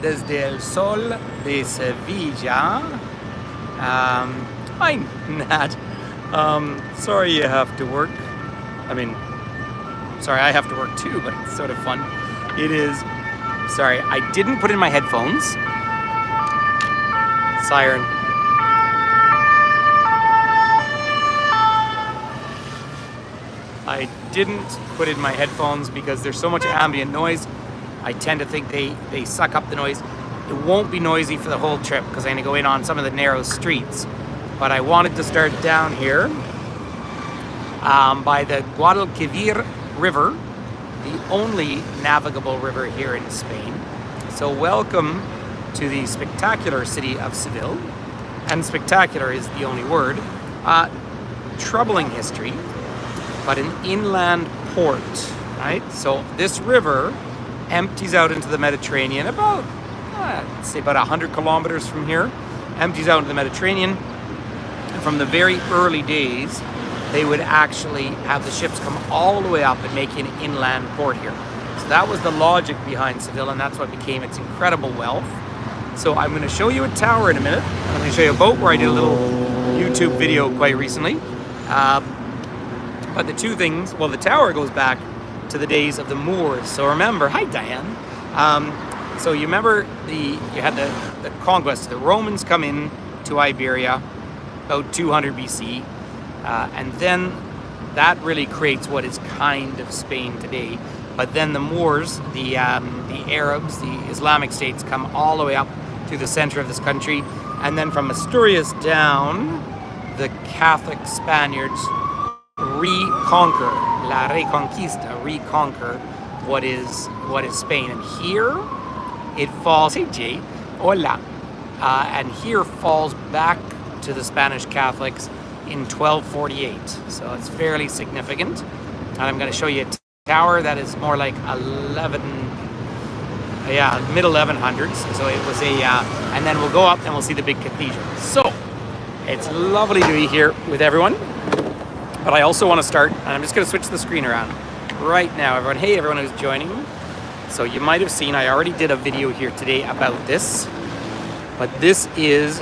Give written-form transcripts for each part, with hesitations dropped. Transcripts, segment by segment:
desde el sol de Sevilla. Hi, Nat. Sorry you have to work. I mean, sorry I have to work too, but it's sort of fun. It is, sorry, I didn't put in my headphones. Siren. I didn't put in my headphones because there's so much ambient noise. I tend to think they suck up the noise. It won't be noisy for the whole trip because I'm going to go in on some of the narrow streets. But I wanted to start down here by the Guadalquivir River, the only navigable river here in Spain. So welcome to the spectacular city of Seville. And spectacular is the only word. Troubling history, but an inland port, right? So this river empties out into the Mediterranean about, let's say about 100 kilometers from here, empties out into the Mediterranean. And from the very early days, they would actually have the ships come all the way up and make an inland port here. So that was the logic behind Seville, and that's what became its incredible wealth. So I'm going to show you a tower in a minute. I'm going to show you a boat where I did a little YouTube video quite recently. But the two things, well, the tower goes back to the days of the Moors. So remember, hi Diane. So you remember you had the conquest. The Romans come in to Iberia about 200 BC. And then that really creates what is kind of Spain today. But then the Moors, the Arabs, the Islamic states come all the way up to the center of this country. And then from Asturias down, the Catholic Spaniards reconquer what is Spain. And here it falls, hey Jay, hola, and here falls back to the Spanish Catholics in 1248. So it's fairly significant. And I'm going to show you a tower that is more like mid 1100s. So it was and then we'll go up and we'll see the big cathedral. So it's lovely to be here with everyone. But I also want to start, and I'm just going to switch the screen around right now, everyone. Hey, everyone who's joining. So you might have seen, I already did a video here today about this. But this is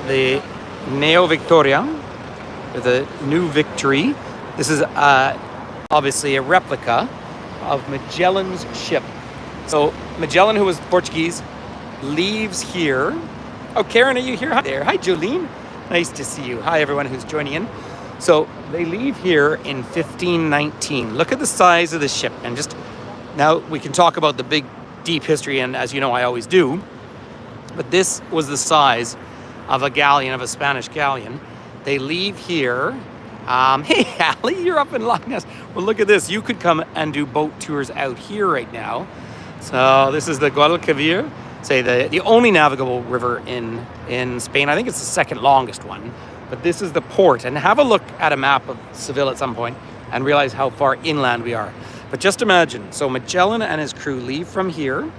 the Neo Victoria, the New Victory. This is obviously a replica of Magellan's ship. So Magellan, who was Portuguese, leaves here. Oh, Karen, are you here? Hi there. Hi, Jolene. Nice to see you. Hi, everyone who's joining in. So they leave here in 1519. Look at the size of the ship. And just now we can talk about the big, deep history, and as you know, I always do. But this was the size of a galleon, of a Spanish galleon. They leave here. Hey, Allie, you're up in Loch Ness. Well, look at this. You could come and do boat tours out here right now. So this is the Guadalquivir, say the only navigable river in Spain. I think it's the second longest one. But this is the port. And have a look at a map of Seville at some point and realize how far inland we are. But just imagine. So Magellan and his crew leave from here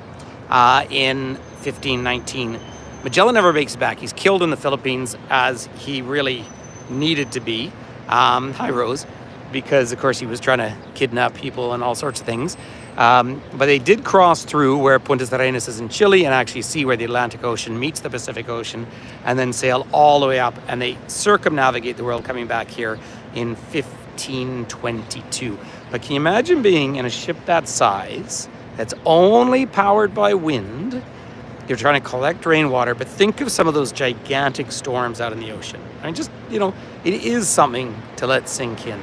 in 1519. Magellan never makes it back. He's killed in the Philippines, as he really needed to be. Hi, Rose. Because, of course, he was trying to kidnap people and all sorts of things. But they did cross through where Punta Arenas is in Chile and actually see where the Atlantic Ocean meets the Pacific Ocean, and then sail all the way up, and they circumnavigate the world coming back here in 1522. But can you imagine being in a ship that size that's only powered by wind? You're trying to collect rainwater, but think of some of those gigantic storms out in the ocean. I mean, just, it is something to let sink in.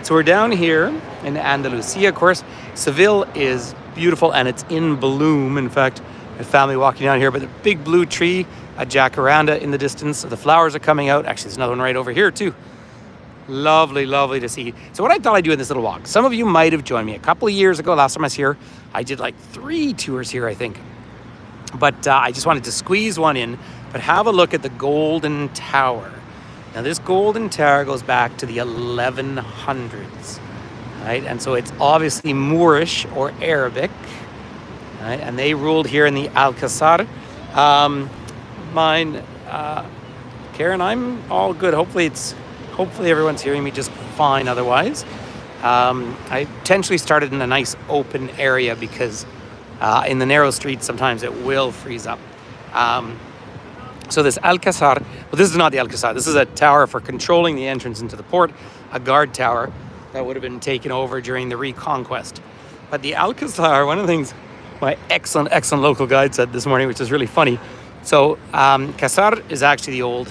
So we're down here in Andalusia, of course. Seville is beautiful and it's in bloom. In fact, my family walking down here, but the big blue tree, a jacaranda in the distance. So the flowers are coming out. Actually, there's another one right over here too. Lovely, lovely to see. So what I thought I'd do in this little walk, some of you might have joined me a couple of years ago. Last time I was here, I did like 3 tours here, I think. But I just wanted to squeeze one in. But have a look at the Golden Tower. Now this Golden Tower goes back to the 1100s, right? And so it's obviously Moorish or Arabic, right? And they ruled here in the Alcazar. Karen, I'm all good. Hopefully everyone's hearing me just fine otherwise. I intentionally started in a nice open area because In the narrow streets, sometimes it will freeze up. So this Alcazar, well, this is not the Alcazar. This is a tower for controlling the entrance into the port, a guard tower that would have been taken over during the Reconquest. But the Alcazar, one of the things my excellent local guide said this morning, which is really funny. So Casar is actually the old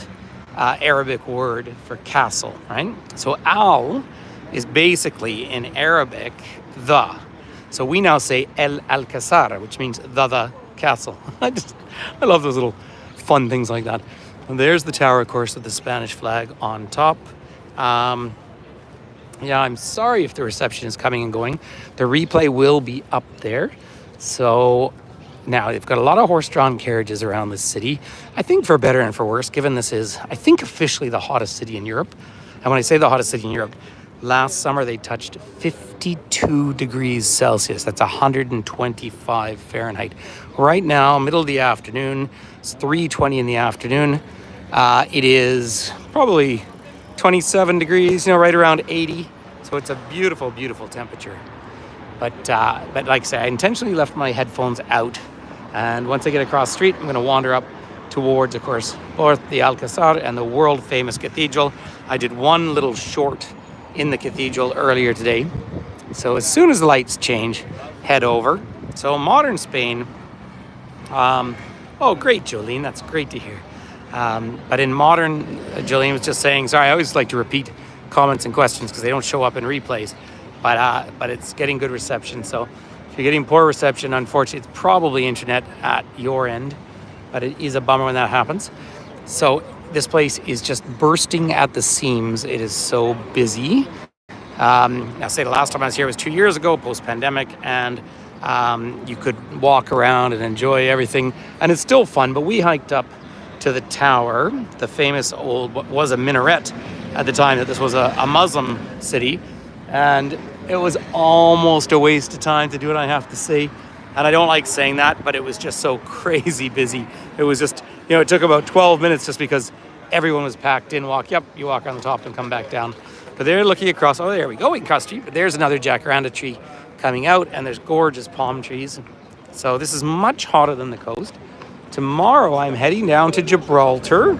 Arabic word for castle, right? So al is basically in Arabic the. So we now say El Alcazar, which means the castle. I love those little fun things like that. And there's the tower, of course, with the Spanish flag on top. Yeah, I'm sorry if the reception is coming and going. The replay will be up there. So now they've got a lot of horse-drawn carriages around this city. I think for better and for worse, given this is, I think, officially the hottest city in Europe. And when I say the hottest city in Europe, last summer they touched 52 degrees Celsius. That's 125 Fahrenheit. Right now, middle of the afternoon, it's 3:20 in the afternoon. It is probably 27 degrees, right around 80. So it's a beautiful, beautiful temperature. But like I say, I intentionally left my headphones out. And once I get across the street, I'm going to wander up towards, of course, both the Alcazar and the world-famous cathedral. I did one little short in the cathedral earlier today. So as soon as the lights change, head over. So modern Spain. Oh, great, Jolene. That's great to hear. But in modern, Jolene was just saying, sorry, I always like to repeat comments and questions because they don't show up in replays. But it's getting good reception. So if you're getting poor reception, unfortunately, it's probably internet at your end. But it is a bummer when that happens. So this place is just bursting at the seams. It is so busy. Now, say the last time I was here was 2 years ago, post-pandemic, and you could walk around and enjoy everything. And it's still fun, but we hiked up to the tower, the famous old, what was a minaret at the time that this was a Muslim city. And it was almost a waste of time to do it, I have to say. And I don't like saying that, but it was just so crazy busy. It was just, it took about 12 minutes just because everyone was packed in. You walk on the top and come back down. But they're looking across, oh, there we go, across the street. But there's another jacaranda tree coming out, and there's gorgeous palm trees. So this is much hotter than the coast. Tomorrow, I'm heading down to Gibraltar.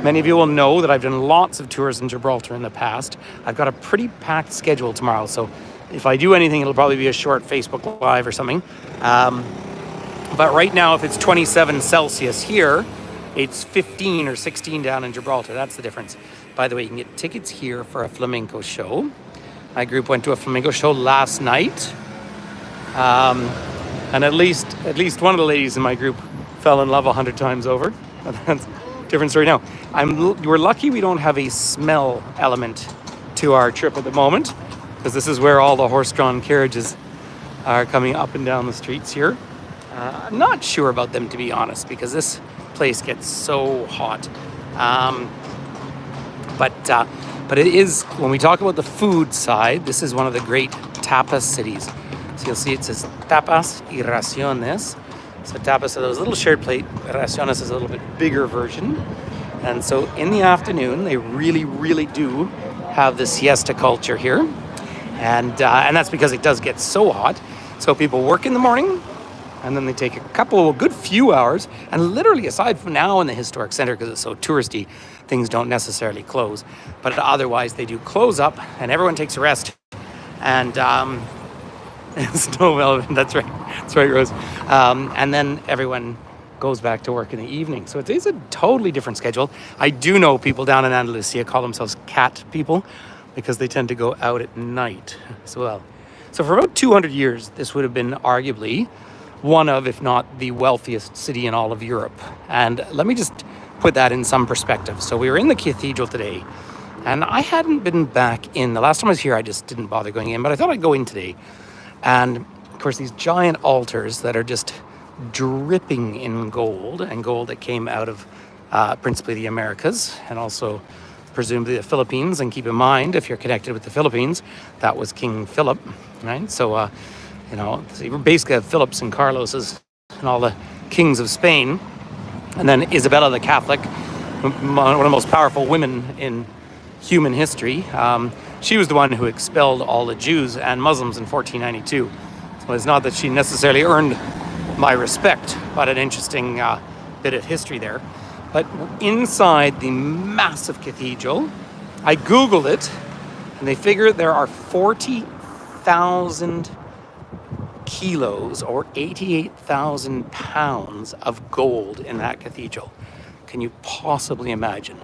Many of you will know that I've done lots of tours in Gibraltar in the past. I've got a pretty packed schedule tomorrow, so if I do anything, it'll probably be a short Facebook Live or something. But right now, if it's 27 Celsius here, it's 15 or 16 down in Gibraltar. That's the difference. By the way, you can get tickets here for a flamenco show. My group went to a flamenco show last night. And at least one of the ladies in my group fell in love 100 times over. That's a different story now. We're lucky we don't have a smell element to our trip at the moment, because this is where all the horse-drawn carriages are coming up and down the streets here. I'm not sure about them, to be honest, because this place gets so hot. But it is, when we talk about the food side, this is one of the great tapas cities. So you'll see it says tapas y raciones. So tapas are those little shared plate. Raciones is a little bit bigger version. And so in the afternoon, they really, really do have the siesta culture here. And that's because it does get so hot. So people work in the morning, and then they take a good few hours. And literally, aside from now in the historic center, because it's so touristy, things don't necessarily close. But otherwise, they do close up, and everyone takes a rest. And snow velvet, that's right, Rose. And then everyone goes back to work in the evening. So it is a totally different schedule. I do know people down in Andalusia call themselves cat people because they tend to go out at night as well. So for about 200 years, this would have been arguably one of, if not the wealthiest city in all of Europe. And let me just put that in some perspective. So we were in the cathedral today, and I hadn't been back in. The last time I was here, I just didn't bother going in, but I thought I'd go in today. And of course, these giant altars that are just dripping in gold, and gold that came out of principally the Americas, and also presumably the Philippines. And keep in mind, if you're connected with the Philippines, that was King Philip, right? So, so you basically have Philips and Carloses and all the kings of Spain. And then Isabella the Catholic, one of the most powerful women in human history. She was the one who expelled all the Jews and Muslims in 1492. So it's not that she necessarily earned my respect, but an interesting bit of history there. But inside the massive cathedral, I Googled it, and they figure there are 40,000 kilos or 88,000 pounds of gold in that cathedral. Can you possibly imagine?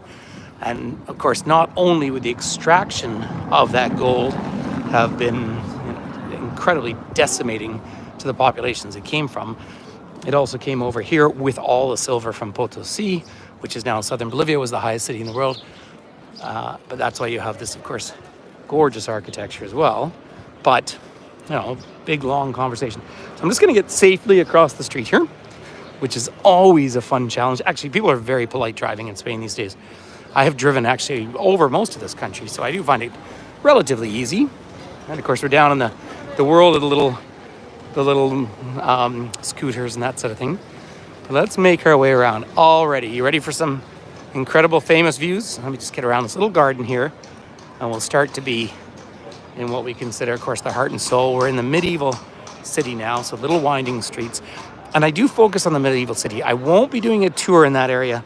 And of course, not only would the extraction of that gold have been incredibly decimating to the populations it came from, it also came over here with all the silver from Potosi, which is now southern Bolivia, was the highest city in the world. But that's why you have this, of course, gorgeous architecture as well. But, big, long conversation. So I'm just going to get safely across the street here, which is always a fun challenge. Actually, people are very polite driving in Spain these days. I have driven actually over most of this country, so I do find it relatively easy. And of course, we're down in the world of the little scooters and that sort of thing. But let's make our way around already. You ready for some incredible famous views? Let me just get around this little garden here, and we'll start to be in what we consider, of course, the heart and soul. We're in the medieval city now, so little winding streets. And I do focus on the medieval city. I won't be doing a tour in that area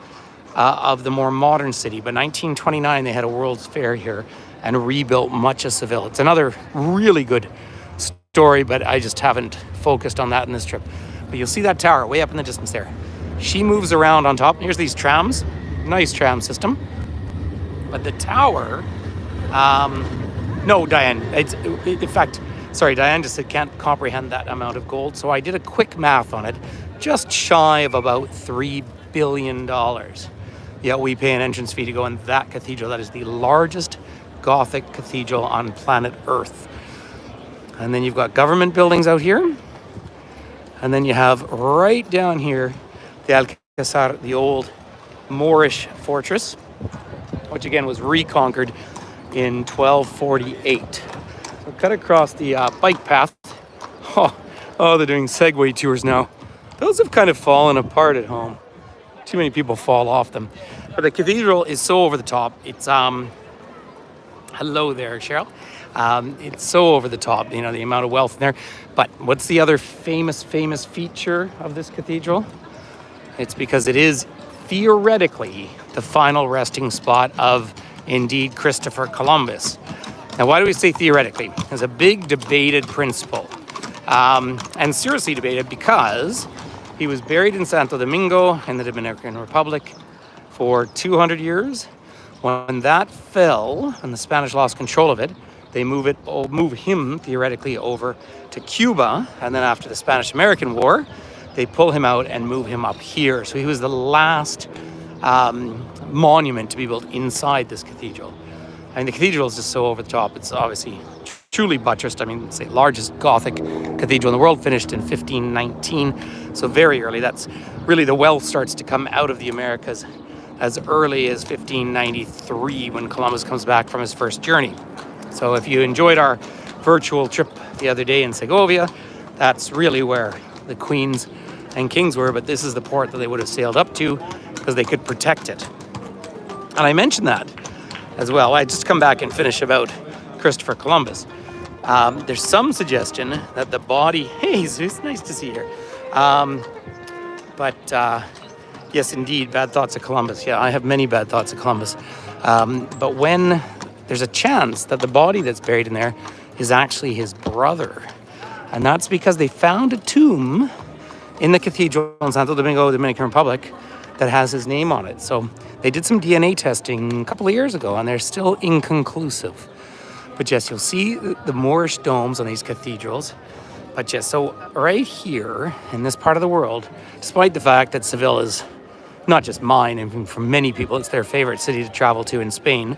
of the more modern city, but 1929 they had a World's Fair here and rebuilt much of Seville. It's another really good story, but I just haven't focused on that in this trip. But you'll see that tower way up in the distance there. She moves around on top. Here's these trams, nice tram system. But the tower, no, Diane, in fact, sorry, Diane just said can't comprehend that amount of gold. So I did a quick math on it, just shy of about $3 billion. Yet we pay an entrance fee to go in that cathedral. That is the largest Gothic cathedral on planet Earth. And then you've got government buildings out here. And then you have right down here the Alcázar, the old Moorish fortress, which again was reconquered in 1248. So cut across the bike path. Oh, they're doing Segway tours now. Those have kind of fallen apart at home. Too many people fall off them. But the cathedral is so over the top. It's hello there, Cheryl. It's so over the top, the amount of wealth in there. But what's the other famous feature of this cathedral? It's because it is theoretically the final resting spot of, indeed, Christopher Columbus. Now, why do we say theoretically? There's a big debated principle. And seriously debated because he was buried in Santo Domingo in the Dominican Republic for 200 years. When that fell and the Spanish lost control of it, they move him theoretically over to Cuba. And then after the Spanish-American War, they pull him out and move him up here. So he was the last monument to be built inside this cathedral. I mean, the cathedral is just so over the top. It's obviously truly buttressed. I mean, it's the largest Gothic cathedral in the world, finished in 1519. So very early. That's really the wealth starts to come out of the Americas as early as 1593 when Columbus comes back from his first journey. So if you enjoyed our virtual trip the other day in Segovia, that's really where the queens and kings were, but this is the port that they would have sailed up to because they could protect it. And I mentioned that as well. I just come back and finish about Christopher Columbus. There's some suggestion that the body, hey Jesus, nice to see you here. Yes, indeed, bad thoughts of Columbus. Yeah, I have many bad thoughts of Columbus. But when there's a chance that the body that's buried in there is actually his brother. And that's because they found a tomb in the cathedral in Santo Domingo, Dominican Republic, that has his name on it. So they did some DNA testing a couple of years ago, and they're still inconclusive. But yes, you'll see the Moorish domes on these cathedrals. But yes, so right here in this part of the world, despite the fact that Seville is not just mine, and for many people, it's their favorite city to travel to in Spain,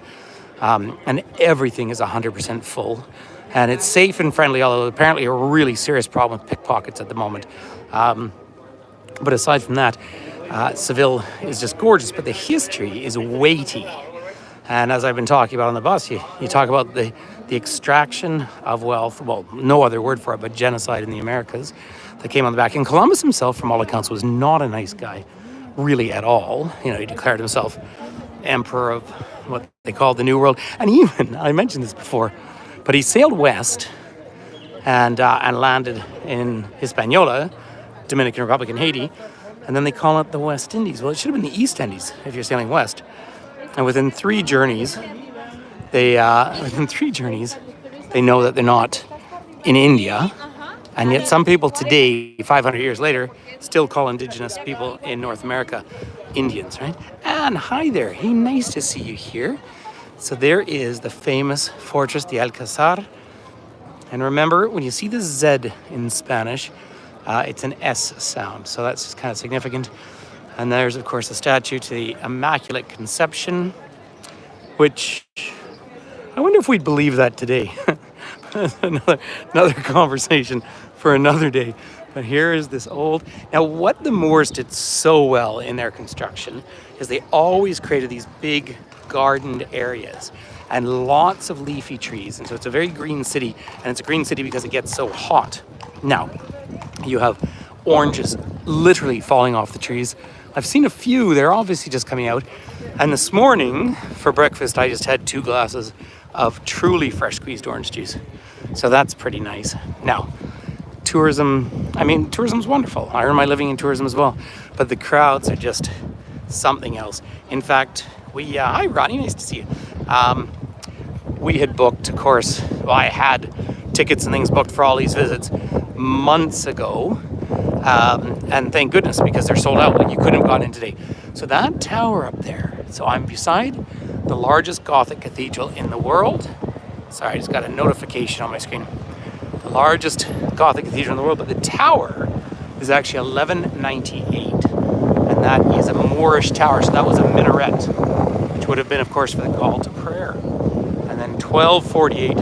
and everything is 100% full. And it's safe and friendly, although apparently a really serious problem with pickpockets at the moment. But aside from that, Seville is just gorgeous, but the history is weighty. And as I've been talking about on the bus, you talk about the extraction of wealth, well, no other word for it, but genocide in the Americas that came on the back. And Columbus himself, from all accounts, was not a nice guy, really at all. He declared himself emperor of what they called the New World. And even, I mentioned this before, but he sailed west and landed in Hispaniola, Dominican Republic and Haiti, and then they call it the West Indies. Well, it should have been the East Indies if you're sailing west. And within 3 journeys, they know that they're not in India, and yet some people today, 500 years later, still call indigenous people in North America Indians, right? And hi there, hey, nice to see you here. So there is the famous Fortress de Alcázar. And remember, when you see the Z in Spanish, it's an S sound, so that's kind of significant. And there's, of course, the statue to the Immaculate Conception, which I wonder if we'd believe that today. another conversation for another day. But here is this old... Now, what the Moors did so well in their construction is they always created these big gardened areas and lots of leafy trees. And so it's a very green city, and it's a green city because it gets so hot. Now, you have oranges literally falling off the trees. I've seen a few, they're obviously just coming out. And this morning, for breakfast, I just had 2 glasses of truly fresh squeezed orange juice. So that's pretty nice. Now, tourism's wonderful. I earn my living in tourism as well. But the crowds are just something else. In fact, hi Ronnie, nice to see you. We had booked, of course, I had tickets and things booked for all these visits months ago. And thank goodness, because they're sold out. Like, you couldn't have gone in today. So that tower up there, so I'm beside the largest Gothic cathedral in the world. Sorry, I just got a notification on my screen. The largest Gothic cathedral in the world, but the tower is actually 1198. And that is a Moorish tower, so that was a minaret, which would have been, of course, for the call to prayer. And then 1248,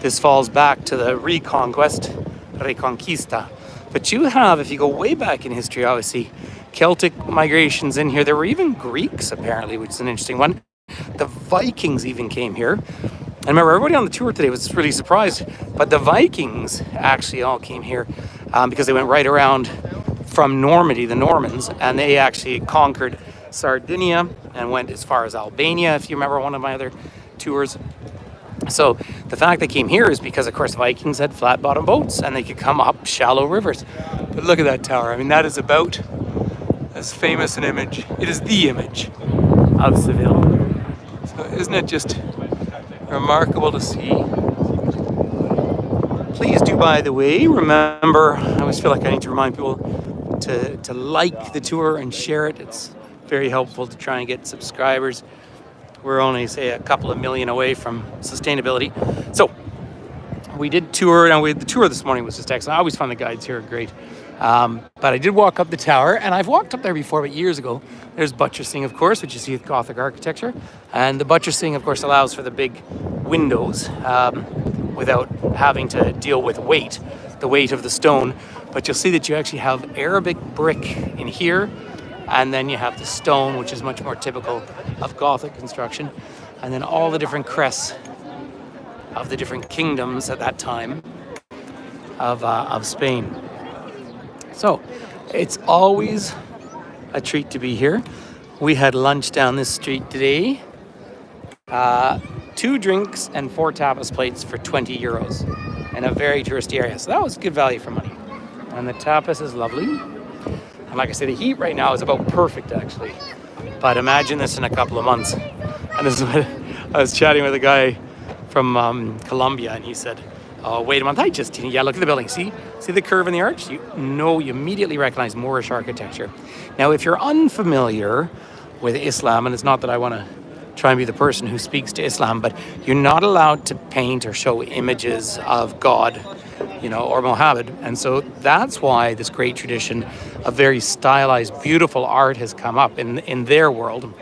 this falls back to the Reconquista. But you have, if you go way back in history, obviously, Celtic migrations in here. There were even Greeks, apparently, which is an interesting one. The Vikings even came here. And remember, everybody on the tour today was really surprised. But the Vikings actually all came here because they went right around from Normandy, the Normans, and they actually conquered Sardinia and went as far as Albania, if you remember one of my other tours. So the fact they came here is because, of course, Vikings had flat-bottom boats and they could come up shallow rivers. But look at that tower. I mean, that is about as famous an image. It is the image of Seville. So isn't it just remarkable to see? Please do, by the way, remember, I always feel like I need to remind people to like the tour and share it. It's very helpful to try and get subscribers. We're only, say, a couple of million away from sustainability. So we did tour, and the tour this morning was just excellent. I always find the guides here are great. But I did walk up the tower, and I've walked up there before, but years ago. There's buttressing, of course, which you see with Gothic architecture. And the buttressing, of course, allows for the big windows without having to deal with the weight of the stone. But you'll see that you actually have Arabic brick in here, and then you have the stone, which is much more typical of Gothic construction. And then all the different crests of the different kingdoms at that time of Spain. So it's always a treat to be here. We had lunch down this street today. 2 drinks and 4 tapas plates for 20 euros in a very touristy area. So that was good value for money. And the tapas is lovely. And like I said, the heat right now is about perfect, actually. But imagine this in a couple of months. And this is what I was chatting with a guy from Colombia, and he said, oh, wait a month. Yeah, look at the building. See the curve in the arch? You immediately recognize Moorish architecture. Now, if you're unfamiliar with Islam, and it's not that I want to try and be the person who speaks to Islam, but you're not allowed to paint or show images of God, or Muhammad. And so that's why this great tradition of very stylized, beautiful art has come up in their world.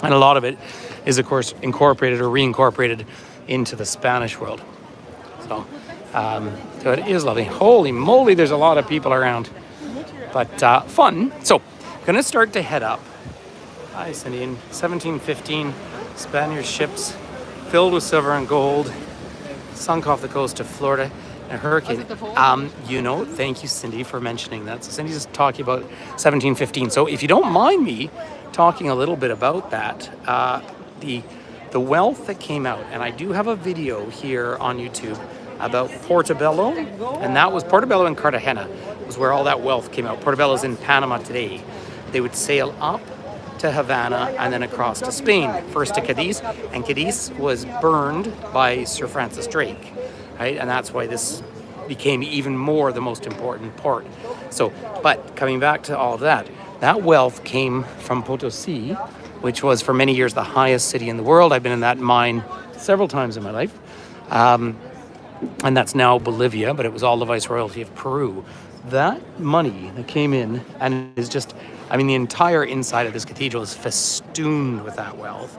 And a lot of it is, of course, incorporated or reincorporated into the Spanish world. So it is lovely. Holy moly, there's a lot of people around. But fun. So, going to start to head up. Hi, Cindy. In 1715, Spanish ships filled with silver and gold sunk off the coast of Florida in a hurricane. Thank you, Cindy, for mentioning that. So Cindy's just talking about 1715. So if you don't mind me talking a little bit about that, the wealth that came out, and I do have a video here on YouTube about Portobello, and that was Portobello and Cartagena. was where all that wealth came out. Portobello's in Panama today. They would sail up to Havana and then across to Spain, first to Cadiz, and Cadiz was burned by Sir Francis Drake, right? And that's why this became even more the most important port. So, but coming back to all of that, that wealth came from Potosi, which was for many years the highest city in the world. I've been in that mine several times in my life. And that's now Bolivia, but it was all the Viceroyalty of Peru. That money that came in and is just, I mean, the entire inside of this cathedral is festooned with that wealth.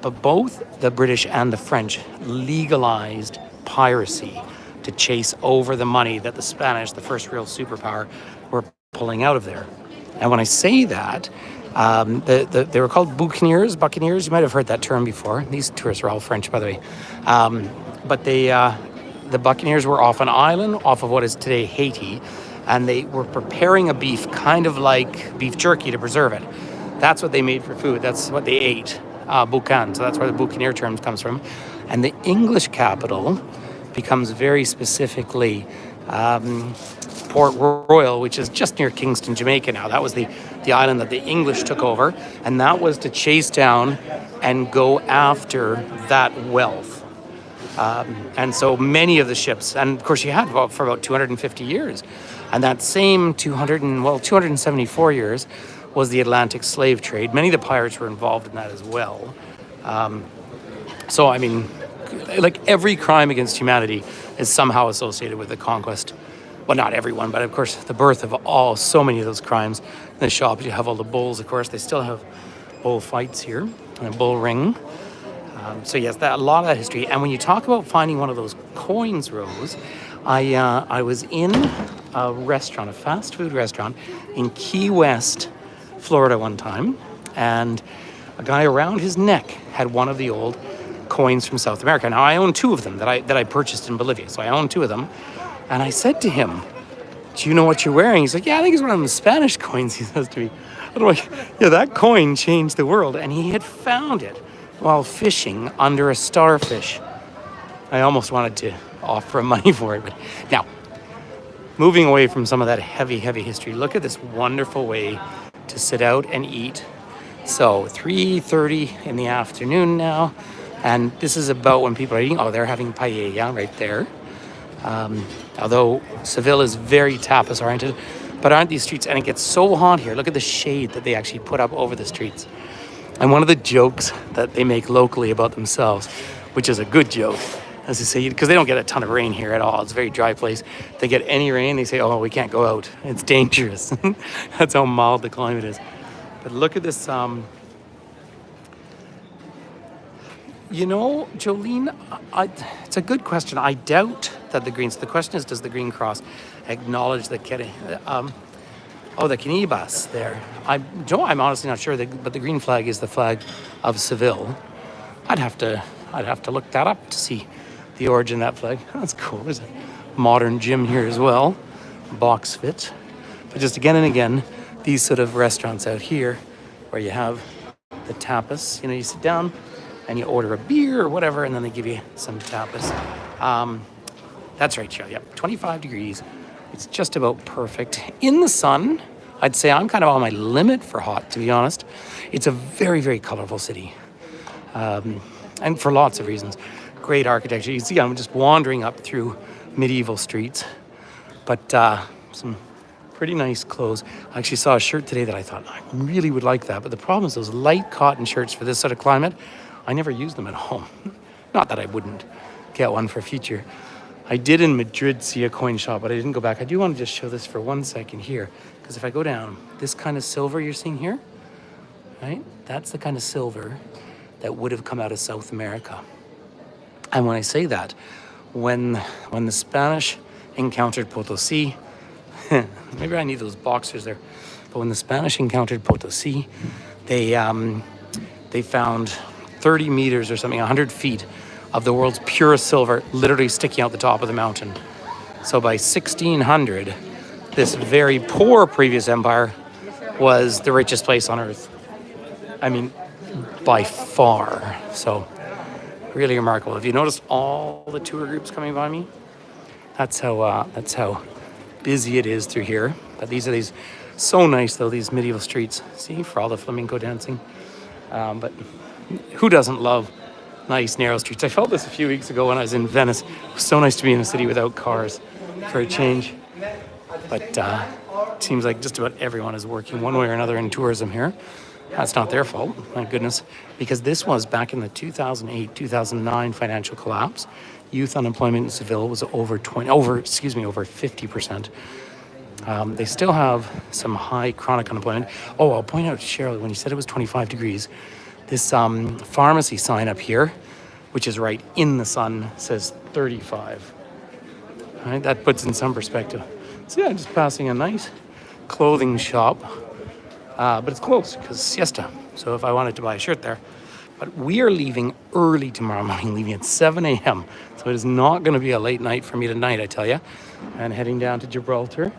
But both the British and the French legalized piracy to chase over the money that the Spanish, the first real superpower, were pulling out of there. And when I say that, they were called buccaneers. You might have heard that term before. These tourists are all French, by the way. But the buccaneers were off an island off of what is today Haiti, and they were preparing a beef kind of like beef jerky to preserve it. That's what they made for food. That's what they ate, boucan. So that's where the buccaneer term comes from. And the English capital becomes very specifically Port Royal, which is just near Kingston, Jamaica now. That was the island that the English took over, and that was to chase down and go after that wealth. And so many of the ships, and of course you had for about 250 years, and that same 274 years was the Atlantic slave trade. Many of the pirates were involved in that as well. So, I mean, like every crime against humanity is somehow associated with the conquest. Well, not everyone, but of course the birth of so many of those crimes. In the shop, you have all the bulls, of course. They still have bull fights here and a bull ring. So yes, a lot of that history. And when you talk about finding one of those coins, Rose, I was in a restaurant, a fast food restaurant in Key West, Florida one time, and a guy around his neck had one of the old coins from South America. Now I own two of them that I purchased in Bolivia, so I own two of them. And I said to him, "Do you know what you're wearing?" He's like, "Yeah, I think it's one of them Spanish coins," he says to me. I'm like, "Yeah, that coin changed the world." And he had found it while fishing under a starfish. I almost wanted to offer him money for it. But now, moving away from some of that heavy history, look at this wonderful way to sit out and eat. So 3:30 in the afternoon now, and this is about when people are eating. Oh, they're having paella right there. Although Seville is very tapas oriented, but aren't these streets, and it gets so hot here. Look at the shade that they actually put up over the streets. And one of the jokes that they make locally about themselves, which is a good joke, as they say, because they don't get a ton of rain here at all. It's a very dry place. If they get any rain, they say, "Oh, we can't go out. It's dangerous." That's how mild the climate is. But look at this. Jolene, it's a good question. I doubt that the question is, does the Green Cross acknowledge the Quinibas there? I'm honestly not sure, but the green flag is the flag of Seville. I'd have to look that up to see the origin of that flag. That's cool. There's a modern gym here as well, box fit. But just again and again, these sort of restaurants out here where you have the tapas, you sit down and you order a beer or whatever, and then they give you some tapas. That's right, Joe. Yep, 25 degrees. It's just about perfect. In the sun, I'd say I'm kind of on my limit for hot, to be honest. It's a very, very colorful city. And for lots of reasons. Great architecture. You can see I'm just wandering up through medieval streets. But some pretty nice clothes. I actually saw a shirt today that I thought I really would like that. But the problem is those light cotton shirts for this sort of climate, I never use them at home. Not that I wouldn't get one for future. I did in Madrid see a coin shop, but I didn't go back. I do want to just show this for 1 second here, because if I go down, this kind of silver you're seeing here, right? That's the kind of silver that would have come out of South America. And when I say that, when the Spanish encountered Potosi, maybe I need those boxers there, but when the Spanish encountered Potosi, they found 30 meters or something, 100 feet of the world's purest silver literally sticking out the top of the mountain. So by 1600, this very poor previous empire was the richest place on earth. I mean, by far. So really remarkable. Have you noticed all the tour groups coming by me? That's how busy it is through here. But these are so nice though, these medieval streets. See, for all the flamenco dancing. But who doesn't love nice narrow streets? I felt this a few weeks ago when I was in Venice. It was so nice to be in a city without cars for a change. But it seems like just about everyone is working one way or another in tourism here. That's not their fault, thank goodness, because this was back in the 2008-2009 financial collapse. Youth unemployment in Seville was over 50%. They still have some high chronic unemployment. Oh, I'll point out, Cheryl, when you said it was 25 degrees, this pharmacy sign up here, which is right in the sun, says 35. All right, that puts in some perspective. So yeah, just passing a nice clothing shop. But it's closed because siesta. So if I wanted to buy a shirt there. But we are leaving early tomorrow morning, leaving at 7 a.m. So it is not going to be a late night for me tonight, I tell you. And heading down to Gibraltar.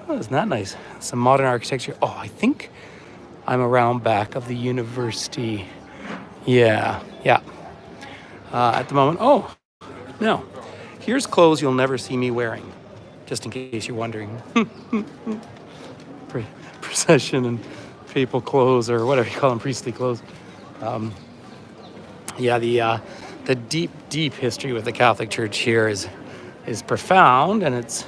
Oh, isn't that nice? Some modern architecture. Oh, I think I'm around back of the university. Yeah. At the moment. Oh, no. Here's clothes you'll never see me wearing. Just in case you're wondering. Procession and papal clothes, or whatever you call them, priestly clothes. The deep history with the Catholic Church here is profound, and it's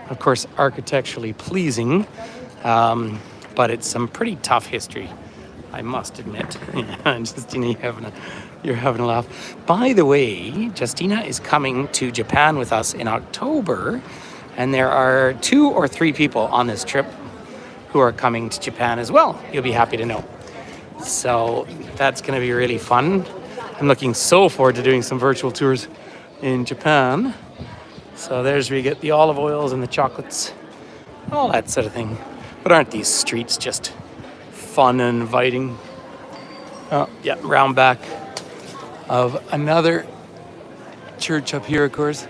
of course architecturally pleasing, but it's some pretty tough history, I must admit. Justina, you're having a laugh. By the way, Justina is coming to Japan with us in October, and there are 2 or 3 people on this trip who are coming to Japan as well. You'll be happy to know. So that's going to be really fun. I'm looking so forward to doing some virtual tours in Japan. So there's where you get the olive oils and the chocolates, all that sort of thing. But aren't these streets just fun and inviting? Oh, yeah, round back of another church up here, of course.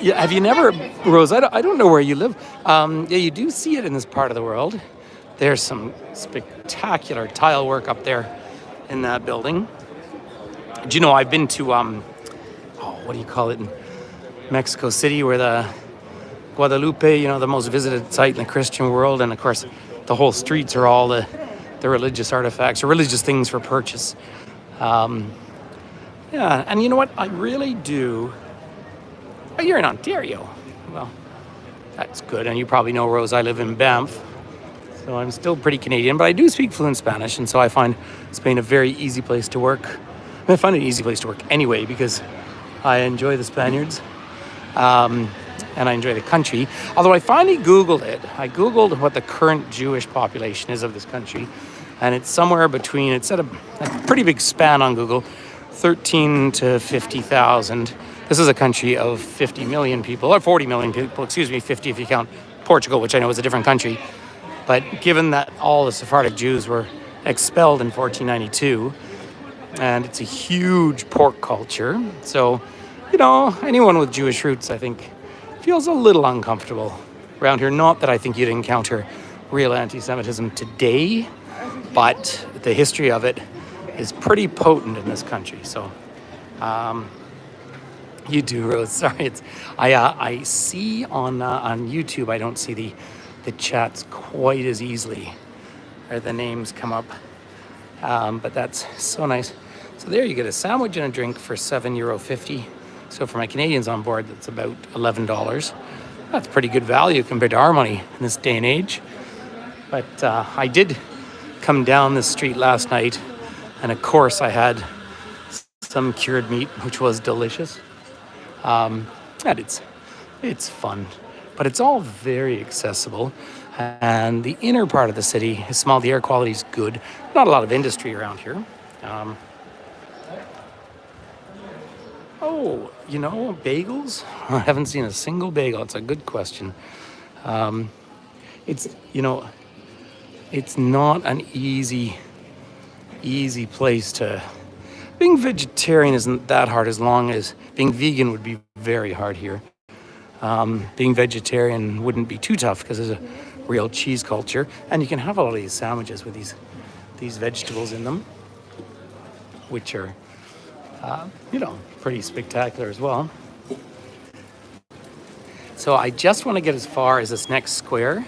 Yeah, have you never, Rose, I don't know where you live. Yeah, you do see it in this part of the world. There's some spectacular tile work up there in that building. Do you know, I've been to, what do you call it, in Mexico City, where the Guadalupe, the most visited site in the Christian world. And of course, the whole streets are all the religious artifacts or religious things for purchase. Yeah, and you know what? I really do. Oh, you're in Ontario. Well, that's good. And you probably know, Rose, I live in Banff. So I'm still pretty Canadian, but I do speak fluent Spanish. And so I find Spain a very easy place to work. I find it an easy place to work anyway, because I enjoy the Spaniards. And I enjoy the country. Although I finally Googled it. I Googled what the current Jewish population is of this country. And it's somewhere between, it's at a pretty big span on Google, 13 to 50,000. This is a country of 50 million people, or 40 million people, 50 if you count Portugal, which I know is a different country. But given that all the Sephardic Jews were expelled in 1492, and it's a huge pork culture, so, anyone with Jewish roots, I think, feels a little uncomfortable around here. Not that I think you'd encounter real anti-Semitism today, but the history of it is pretty potent in this country. So, you do, Rose. Sorry, I see on YouTube. I don't see the chats quite as easily, or the names come up. But that's so nice. So there you get a sandwich and a drink for €7.50. So for my Canadians on board, that's about $11. That's pretty good value compared to our money in this day and age. But I did come down this street last night, and of course I had some cured meat, which was delicious. And it's fun, but it's all very accessible. And the inner part of the city is small. The air quality is good. Not a lot of industry around here. Bagels? I haven't seen a single bagel. It's a good question. It's not an easy place to... Being vegetarian isn't that hard, as long as being vegan would be very hard here. Being vegetarian wouldn't be too tough because there's a real cheese culture, and you can have a lot of these sandwiches with these vegetables in them, which are pretty spectacular as well. So I just want to get as far as this next square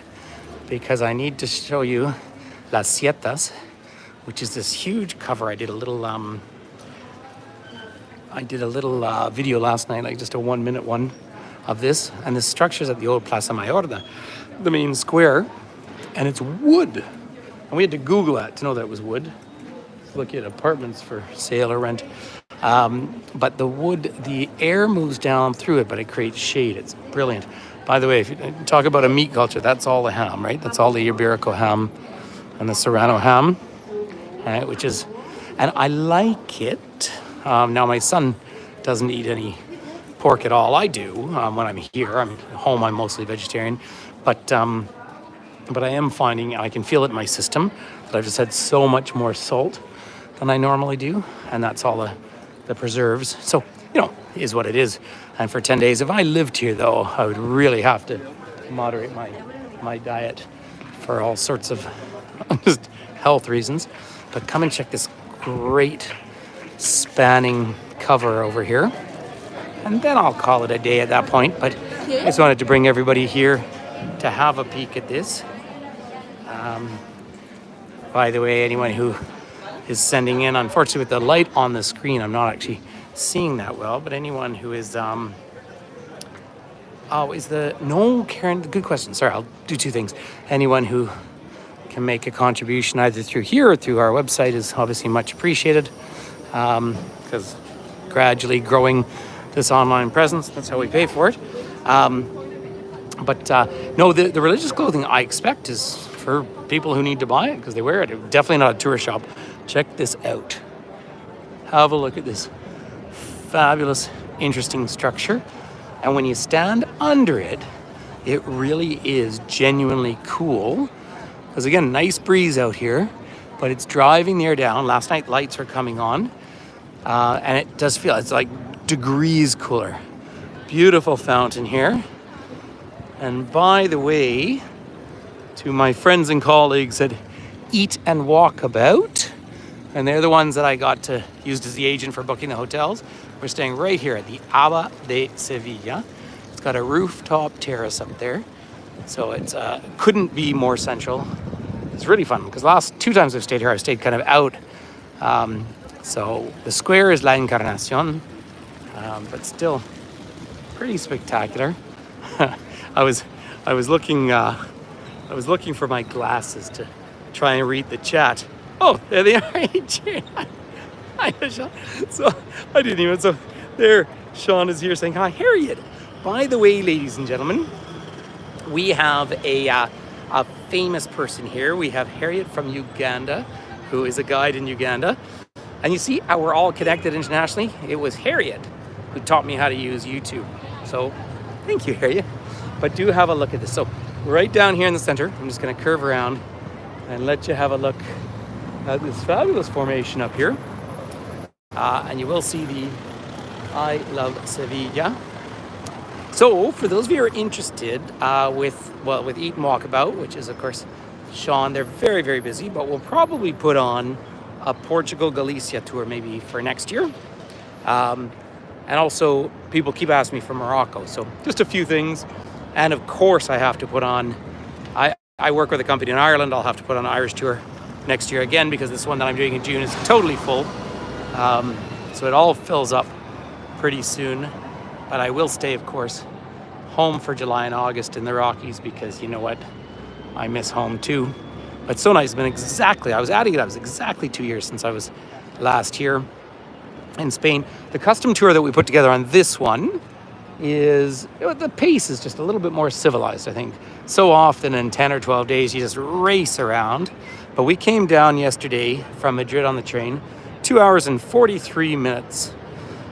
because I need to show you Las Sietas, which is this huge cover. I did a little video last night, like just a 1 minute one of this. And the structure's at the old Plaza Mayor, the main square, and it's wood. And we had to Google that to know that it was wood. Look at apartments for sale or rent. But the wood, the air moves down through it, but it creates shade. It's brilliant. By the way, if you talk about a meat culture, that's all the ham, right? That's all the Iberico ham and the Serrano ham, right? Which is, and I like it. Now my son doesn't eat any pork at all. I do when I'm here. I'm home. I'm mostly vegetarian, but I am finding I can feel it in my system that I've just had so much more salt than I normally do, and that's all the preserves. So, is what it is. And for 10 days, if I lived here, though, I would really have to moderate my diet for all sorts of just health reasons. But come and check this great spanning cover over here. And then I'll call it a day at that point. But I just wanted to bring everybody here to have a peek at this. By the way, anyone who is sending in, unfortunately with the light on the screen, I'm not actually seeing that well, but anyone who is, Karen, good question. Sorry, I'll do two things. Anyone who can make a contribution either through here or through our website is obviously much appreciated, because gradually growing this online presence, that's how we pay for it. No, the religious clothing I expect is for people who need to buy it because they wear it. Definitely not a tourist shop. Check this out. Have a look at this fabulous, interesting structure. And when you stand under it, it really is genuinely cool. Because again, nice breeze out here, but it's driving the air down. Last night, lights were coming on. And it does feel, it's like degrees cooler. Beautiful fountain here. And by the way, to my friends and colleagues at Eat and Walk About, and they're the ones that I got to use as the agent for booking the hotels. We're staying right here at the Aba de Sevilla. It's got a rooftop terrace up there, so it's couldn't be more central. It's really fun because last 2 times I've stayed here, I've stayed kind of out. So the square is La Encarnacion, but still pretty spectacular. I was looking for my glasses to try and read the chat. Oh, there they are. Hi, Sean. So I didn't even. So there, Sean is here saying hi, Harriet. By the way, ladies and gentlemen, we have a famous person here. We have Harriet from Uganda, who is a guide in Uganda. And you see how we're all connected internationally? It was Harriet who taught me how to use YouTube. So thank you, Harriet. But do have a look at this. So right down here in the center, I'm just going to curve around and let you have a look at this fabulous formation up here. And you will see the I Love Sevilla. So for those of you who are interested with Eat and Walk About, which is of course Sean, they're very, very busy, but we'll probably put on a Portugal Galicia tour maybe for next year. And also people keep asking me for Morocco. So just a few things. And of course I have to put on, I work with a company in Ireland. I'll have to put on an Irish tour next year again because this one that I'm doing in June is totally full. So it all fills up pretty soon. But I will stay, of course, home for July and August in the Rockies because you know what? I miss home too. But it's so nice. It's been exactly 2 years since I was last here in Spain. The custom tour that we put together on this one is, the pace is just a little bit more civilized, I think. So often in 10 or 12 days, you just race around. But we came down yesterday from Madrid on the train, 2 hours and 43 minutes.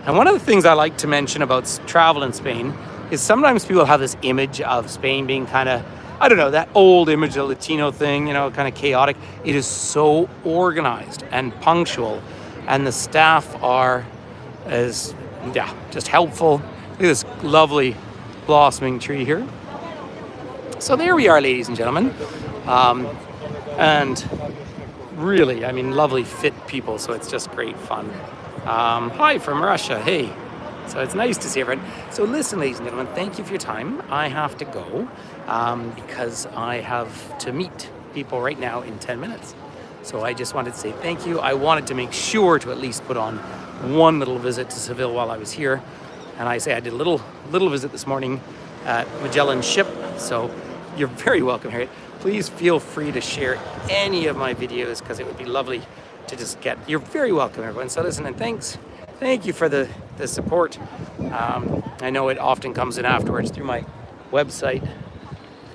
And one of the things I like to mention about travel in Spain is sometimes people have this image of Spain being kind of, I don't know, that old image of Latino thing, kind of chaotic. It is so organized and punctual. And the staff are just helpful. Look at this lovely blossoming tree here. So there we are, ladies and gentlemen. And really, lovely, fit people. So it's just great fun. Hi from Russia. Hey, So it's nice to see everyone. So listen, ladies and gentlemen, thank you for your time. I have to go because I have to meet people right now in 10 minutes. So I just wanted to say thank you. I wanted to make sure to at least put on one little visit to Seville while I was here. And I did a little visit this morning at Magellan ship. So you're very welcome, Harriet. Please feel free to share any of my videos because it would be lovely to just get. You're very welcome, everyone. So listen, and thanks. Thank you for the support. I know it often comes in afterwards through my website,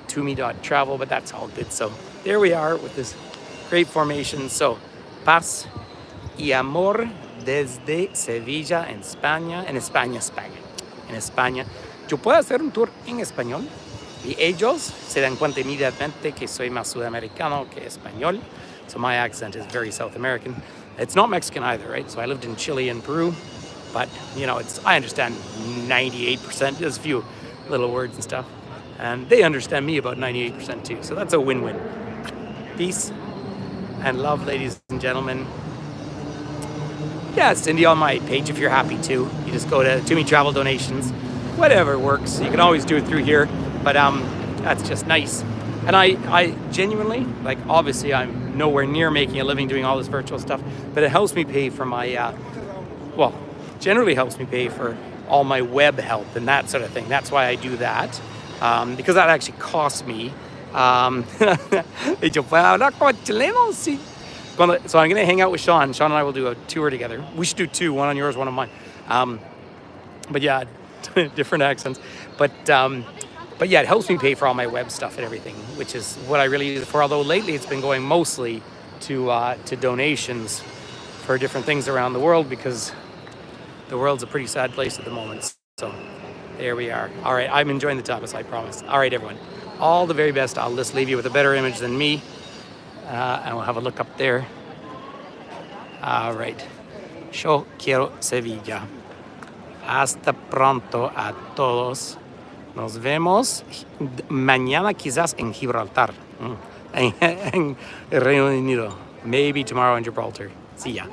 tumi.travel, but that's all good. So there we are with this great formation. So paz y amor desde Sevilla en España, en España. Yo puedo hacer un tour en español y ellos se dan cuenta inmediatamente que soy más sudamericano que español. So my accent is very South American. It's not Mexican either, right? So I lived in Chile and Peru, but you know, I understand 98%, there's a few little words and stuff. And they understand me about 98% too. So that's a win-win. Peace and love, ladies and gentlemen. Yeah, Cindy on my page if you're happy to. You just go to Tumi Travel Donations, whatever works. You can always do it through here, but that's just nice. And I genuinely, like, obviously I'm nowhere near making a living doing all this virtual stuff, but it helps me pay for my, generally helps me pay for all my web help and that sort of thing. That's why I do that, because that actually costs me. So I'm going to hang out with Sean. Sean and I will do a tour together. We should do two, one on yours, one on mine. But yeah, different accents. But yeah, it helps me pay for all my web stuff and everything, which is what I really use it for. Although lately it's been going mostly to donations for different things around the world because the world's a pretty sad place at the moment. So there we are. All right, I'm enjoying the tapas, I promise. All right, everyone. All the very best. I'll just leave you with a better image than me. And we'll have a look up there. All right. Yo quiero Sevilla. Hasta pronto a todos. Nos vemos mañana quizás en Gibraltar, en el Reino Unido. Maybe tomorrow in Gibraltar. See ya.